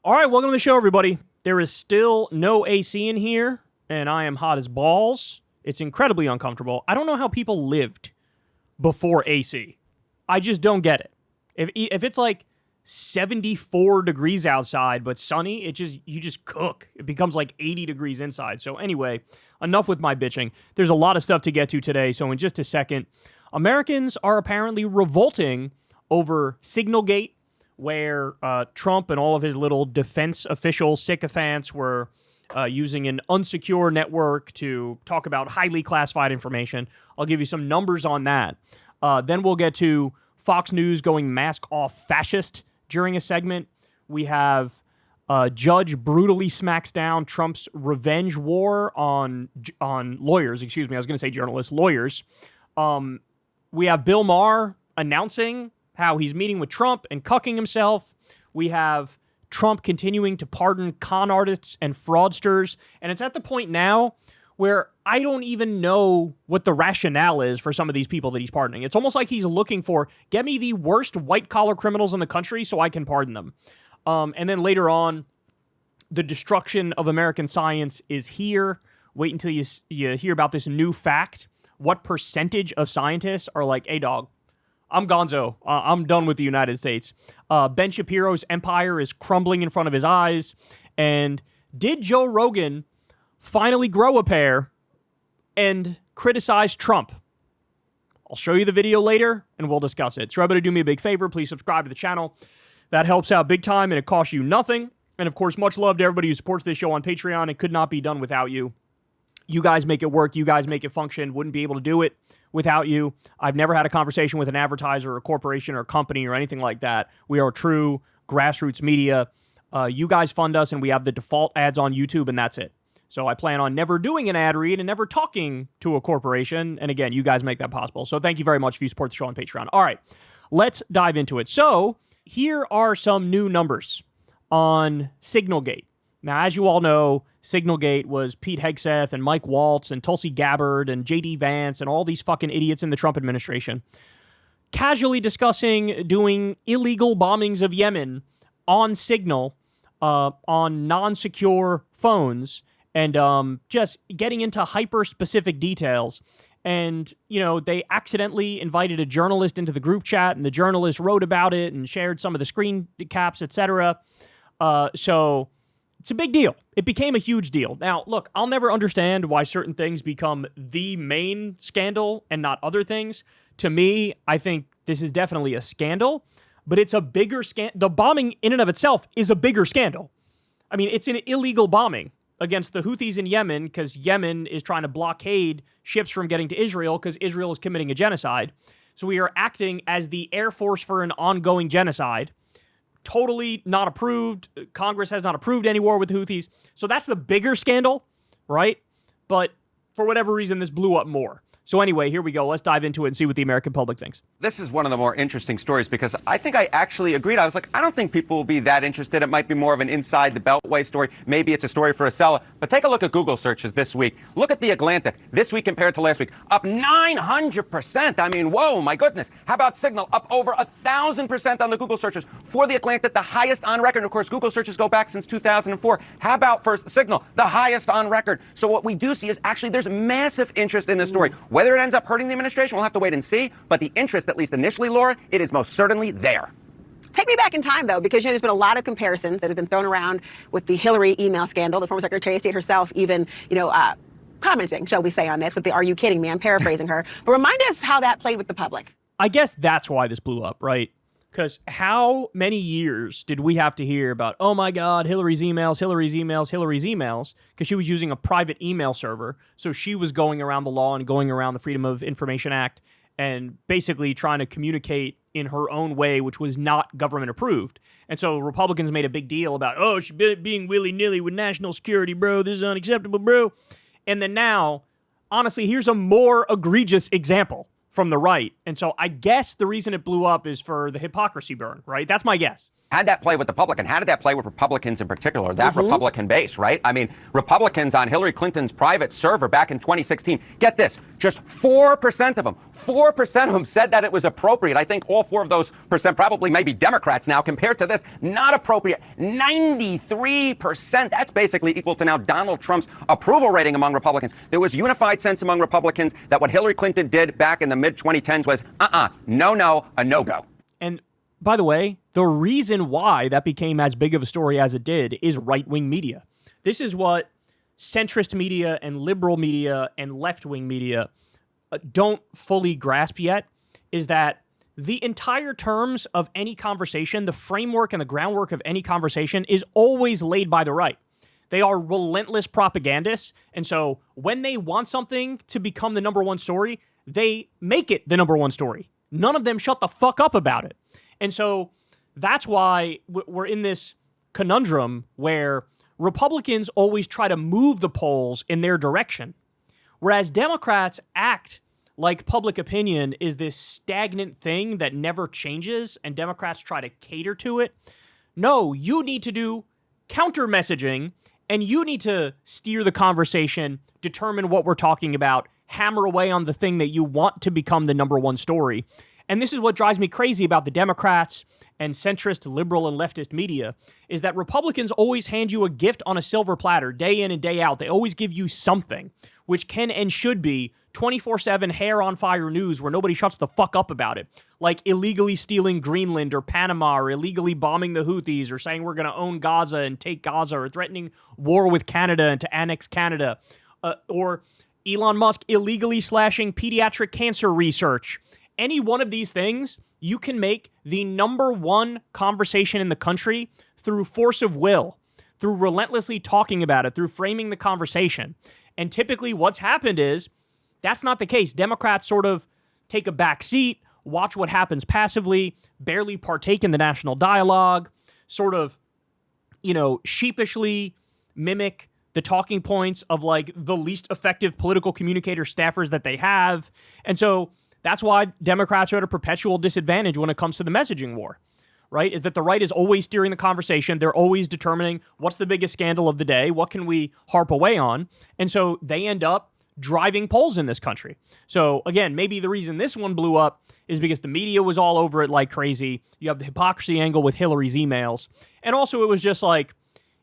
All right, welcome to the show, everybody. There is still no AC in here, and I am hot as balls. It's incredibly uncomfortable. I don't know how people lived before AC. I just don't get it. If it's like 74 degrees outside but sunny, you just cook. It becomes like 80 degrees inside. So anyway, enough with my bitching. There's a lot of stuff to get to today, so in just a second, Americans are apparently revolting over Signalgate, where Trump and all of his little defense official sycophants were using an unsecure network to talk about highly classified information. I'll give you some numbers on that. Then we'll get to Fox News going mask off fascist during a segment. We have judge brutally smacks down Trump's revenge war on lawyers. Excuse me, I was going to say journalists, lawyers. We have Bill Maher announcing how he's meeting with Trump and cucking himself. We have Trump continuing to pardon con artists and fraudsters. And it's at the point now where I don't even know what the rationale is for some of these people that he's pardoning. It's almost like he's looking for, get me the worst white-collar criminals in the country so I can pardon them. And then later on, the destruction of American science is here. Wait until you hear about this new fact. What percentage of scientists are like, hey, dog, I'm gonzo. I'm done with the United States. Ben Shapiro's empire is crumbling in front of his eyes. And did Joe Rogan finally grow a pair and criticize Trump? I'll show you the video later, and we'll discuss it. So everybody do me a big favor. Please subscribe to the channel. That helps out big time, and it costs you nothing. And, of course, much love to everybody who supports this show on Patreon. It could not be done without you. You guys make it work. You guys make it function. Wouldn't be able to do it without you. I've never had a conversation with an advertiser or a corporation or a company or anything like that. We are true grassroots media. You guys fund us, and we have the default ads on YouTube, and that's it. So I plan on never doing an ad read and never talking to a corporation. And again, you guys make that possible. So thank you very much if you support the show on Patreon. All right, let's dive into it. So here are some new numbers on Signalgate. Now, as you all know, Signalgate was Pete Hegseth and Mike Waltz and Tulsi Gabbard and J.D. Vance and all these fucking idiots in the Trump administration casually discussing doing illegal bombings of Yemen on Signal on non-secure phones and just getting into hyper-specific details. And, you know, they accidentally invited a journalist into the group chat, and the journalist wrote about it and shared some of the screen caps, etc. So it's a big deal. It became a huge deal. Now, look, I'll never understand why certain things become the main scandal and not other things. To me, I think this is definitely a scandal, but it's a bigger scandal. The bombing in and of itself is a bigger scandal. I mean, it's an illegal bombing against the Houthis in Yemen because Yemen is trying to blockade ships from getting to Israel because Israel is committing a genocide. So we are acting as the Air Force for an ongoing genocide. Totally not approved. Congress has not approved any war with the Houthis. So that's the bigger scandal, right? But for whatever reason, this blew up more. So anyway, here we go. Let's dive into it and see what the American public thinks. This is one of the more interesting stories because I think I actually agreed. I was like, I don't think people will be that interested. It might be more of an inside the Beltway story. Maybe it's a story for a seller. But take a look at Google searches this week. Look at the Atlantic this week compared to last week. Up 900%. I mean, whoa, my goodness. How about Signal? Up over 1,000% on the Google searches for the Atlantic, the highest on record. And of course, Google searches go back since 2004. How about for Signal? The highest on record. So what we do see is actually there's massive interest in this story. Whether it ends up hurting the administration, we'll have to wait and see. But the interest, at least initially, Laura, it is most certainly there. Take me back in time, though, because there's been a lot of comparisons that have been thrown around with the Hillary email scandal. The former Secretary of State herself even, commenting, shall we say, on this with the "Are you kidding me?" I'm paraphrasing her. But remind us how that played with the public. I guess that's why this blew up, right? Because how many years did we have to hear about, oh my God, Hillary's emails, because she was using a private email server. So she was going around the law and going around the Freedom of Information Act and basically trying to communicate in her own way, which was not government approved. And so Republicans made a big deal about, oh, she's being willy-nilly with national security, bro. This is unacceptable, bro. And then now, honestly, here's a more egregious example from the right. And so I guess the reason it blew up is for the hypocrisy burn, right? That's my guess. How'd that play with the public? And how did that play with Republicans in particular, that Republican base, right? I mean, Republicans on Hillary Clinton's private server back in 2016, get this, just 4% of them, 4% of them said that it was appropriate. I think all 4 of those percent probably maybe Democrats now compared to this, not appropriate. 93%, that's basically equal to now Donald Trump's approval rating among Republicans. There was unified sense among Republicans that what Hillary Clinton did back in the mid-2010s was, no, a no-go. And by the way, the reason why that became as big of a story as it did is right-wing media. This is what centrist media and liberal media and left-wing media don't fully grasp yet, is that the entire terms of any conversation, the framework and the groundwork of any conversation is always laid by the right. They are relentless propagandists, and so when they want something to become the number one story, they make it the number one story. None of them shut the fuck up about it. And so that's why we're in this conundrum where Republicans always try to move the polls in their direction, whereas Democrats act like public opinion is this stagnant thing that never changes, and Democrats try to cater to it. No, you need to do counter messaging, and you need to steer the conversation, determine what we're talking about, hammer away on the thing that you want to become the number one story. And this is what drives me crazy about the Democrats and centrist, liberal, and leftist media, is that Republicans always hand you a gift on a silver platter, day in and day out. They always give you something, which can and should be 24/7 hair-on-fire news where nobody shuts the fuck up about it, like illegally stealing Greenland or Panama or illegally bombing the Houthis or saying we're going to own Gaza and take Gaza or threatening war with Canada and to annex Canada, or Elon Musk illegally slashing pediatric cancer research. Any one of these things, you can make the number one conversation in the country through force of will, through relentlessly talking about it, through framing the conversation. And typically what's happened is that's not the case. Democrats sort of take a back seat, watch what happens passively, barely partake in the national dialogue, sort of, sheepishly mimic the talking points of like the least effective political communicator staffers that they have. And so that's why Democrats are at a perpetual disadvantage when it comes to the messaging war, right? Is that the right is always steering the conversation. They're always determining what's the biggest scandal of the day, what can we harp away on? And so they end up driving polls in this country. So again, maybe the reason this one blew up is because the media was all over it like crazy. You have the hypocrisy angle with Hillary's emails. And also it was just like,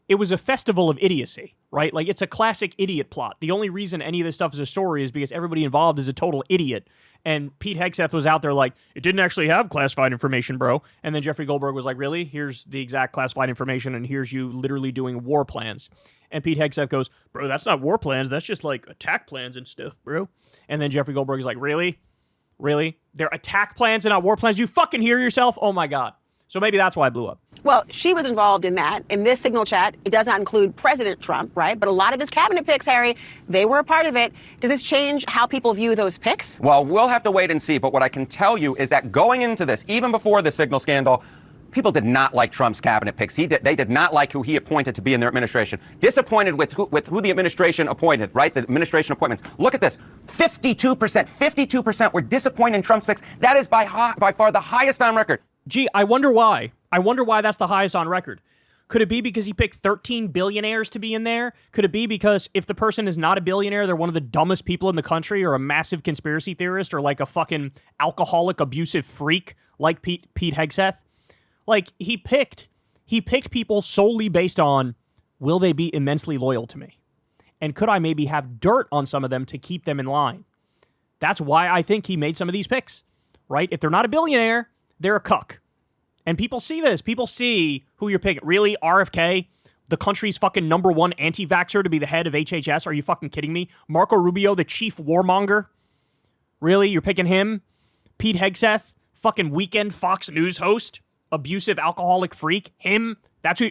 it was a festival of idiocy, right? Like it's a classic idiot plot. The only reason any of this stuff is a story is because everybody involved is a total idiot. And Pete Hegseth was out there like, it didn't actually have classified information, bro. And then Jeffrey Goldberg was like, really? Here's the exact classified information, and here's you literally doing war plans. And Pete Hegseth goes, bro, that's not war plans. That's just like attack plans and stuff, bro. And then Jeffrey Goldberg is like, really? Really? They're attack plans and not war plans? You fucking hear yourself? Oh my God. So maybe that's why it blew up. Well, she was involved in that. In this Signal chat, it does not include President Trump, right? But a lot of his cabinet picks, Harry, they were a part of it. Does this change how people view those picks? Well, we'll have to wait and see. But what I can tell you is that going into this, even before the Signal scandal, people did not like Trump's cabinet picks. They did not like who he appointed to be in their administration. Disappointed with who the administration appointed, right? The administration appointments. Look at this. 52% were disappointed in Trump's picks. That is by far the highest on record. Gee, I wonder why. I wonder why that's the highest on record. Could it be because he picked 13 billionaires to be in there? Could it be because if the person is not a billionaire, they're one of the dumbest people in the country or a massive conspiracy theorist or like a fucking alcoholic, abusive freak like Pete Hegseth? Like, he picked people solely based on, will they be immensely loyal to me? And could I maybe have dirt on some of them to keep them in line? That's why I think he made some of these picks, right? If they're not a billionaire, they're a cuck. And people see this. People see who you're picking. Really? RFK? The country's fucking number one anti-vaxxer to be the head of HHS? Are you fucking kidding me? Marco Rubio, the chief warmonger? Really? You're picking him? Pete Hegseth? Fucking weekend Fox News host? Abusive alcoholic freak? Him? That's who...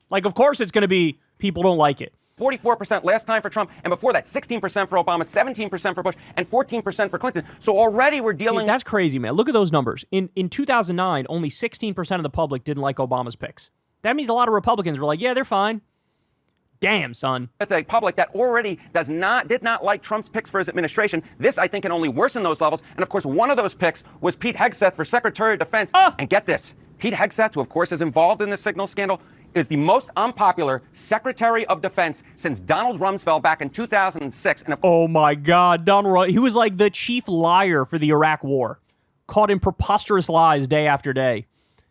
Like, of course it's going to be people don't like it. 44% last time for Trump, and before that, 16% for Obama, 17% for Bush, and 14% for Clinton. So already we're dealing... That's crazy, man. Look at those numbers. In 2009, only 16% of the public didn't like Obama's picks. That means a lot of Republicans were like, yeah, they're fine. Damn, son. The public that already did not like Trump's picks for his administration. This, I think, can only worsen those levels. And, of course, one of those picks was Pete Hegseth for Secretary of Defense. And get this. Pete Hegseth, who of course is involved in the Signal scandal, is the most unpopular Secretary of Defense since Donald Rumsfeld back in 2006. And oh my God, he was like the chief liar for the Iraq War, caught in preposterous lies day after day.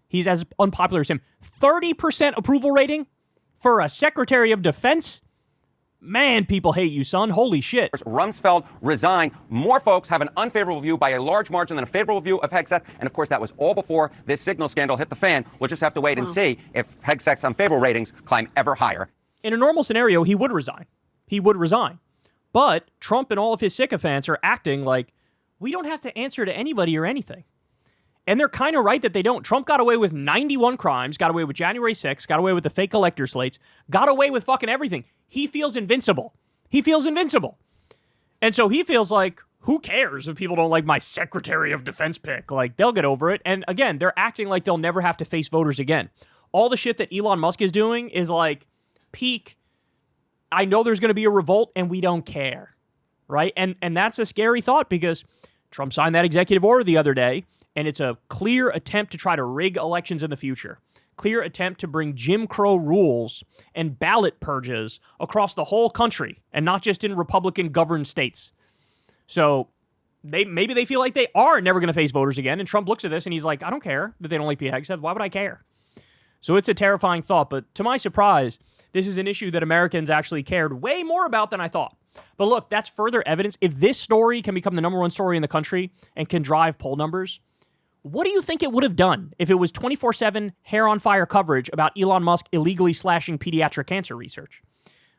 He's as unpopular as him. 30% approval rating for a Secretary of Defense? Man, people hate you, son. Holy shit. Rumsfeld resigned. More folks have an unfavorable view by a large margin than a favorable view of Hegseth. And of course, that was all before this Signal scandal hit the fan. We'll just have to wait and see if Hegseth's unfavorable ratings climb ever higher. In a normal scenario, he would resign. He would resign. But Trump and all of his sycophants are acting like we don't have to answer to anybody or anything. And they're kind of right that they don't. Trump got away with 91 crimes, got away with January 6th, got away with the fake elector slates, got away with fucking everything. He feels invincible. He feels invincible. And so he feels like, who cares if people don't like my Secretary of Defense pick? Like, they'll get over it. And again, they're acting like they'll never have to face voters again. All the shit that Elon Musk is doing is like, peak, I know there's going to be a revolt and we don't care, right? And that's a scary thought because Trump signed that executive order the other day, and it's a clear attempt to try to rig elections in the future. Clear attempt to bring Jim Crow rules and ballot purges across the whole country and not just in Republican-governed states. So maybe they feel like they are never going to face voters again, and Trump looks at this and he's like, I don't care that they don't like Pete Hegseth. Why would I care? So it's a terrifying thought, but to my surprise, this is an issue that Americans actually cared way more about than I thought. But look, that's further evidence. If this story can become the number one story in the country and can drive poll numbers, what do you think it would have done if it was 24/7 hair-on-fire coverage about Elon Musk illegally slashing pediatric cancer research?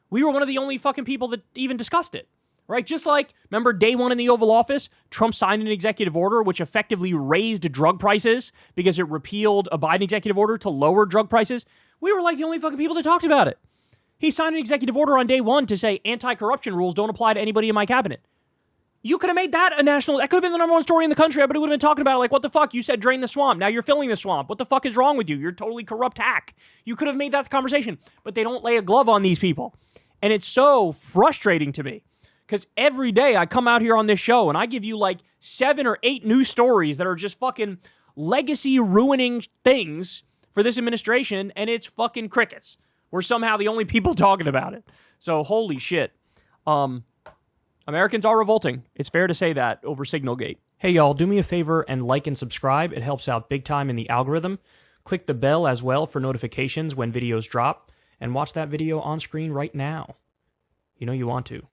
We were one of the only fucking people that even discussed it, right? Just like, remember day one in the Oval Office, Trump signed an executive order which effectively raised drug prices because it repealed a Biden executive order to lower drug prices. We were like the only fucking people that talked about it. He signed an executive order on day one to say anti-corruption rules don't apply to anybody in my cabinet. You could have made that a national... That could have been the number one story in the country. Everybody would have been talking about it like, what the fuck? You said drain the swamp. Now you're filling the swamp. What the fuck is wrong with you? You're a totally corrupt hack. You could have made that conversation. But they don't lay a glove on these people. And it's so frustrating to me. Because every day I come out here on this show and I give you like 7 or 8 news stories that are just fucking legacy-ruining things for this administration. And it's fucking crickets. We're somehow the only people talking about it. So holy shit. Americans are revolting. It's fair to say that over Signalgate. Hey y'all, do me a favor and like and subscribe. It helps out big time in the algorithm. Click the bell as well for notifications when videos drop. And watch that video on screen right now. You know you want to.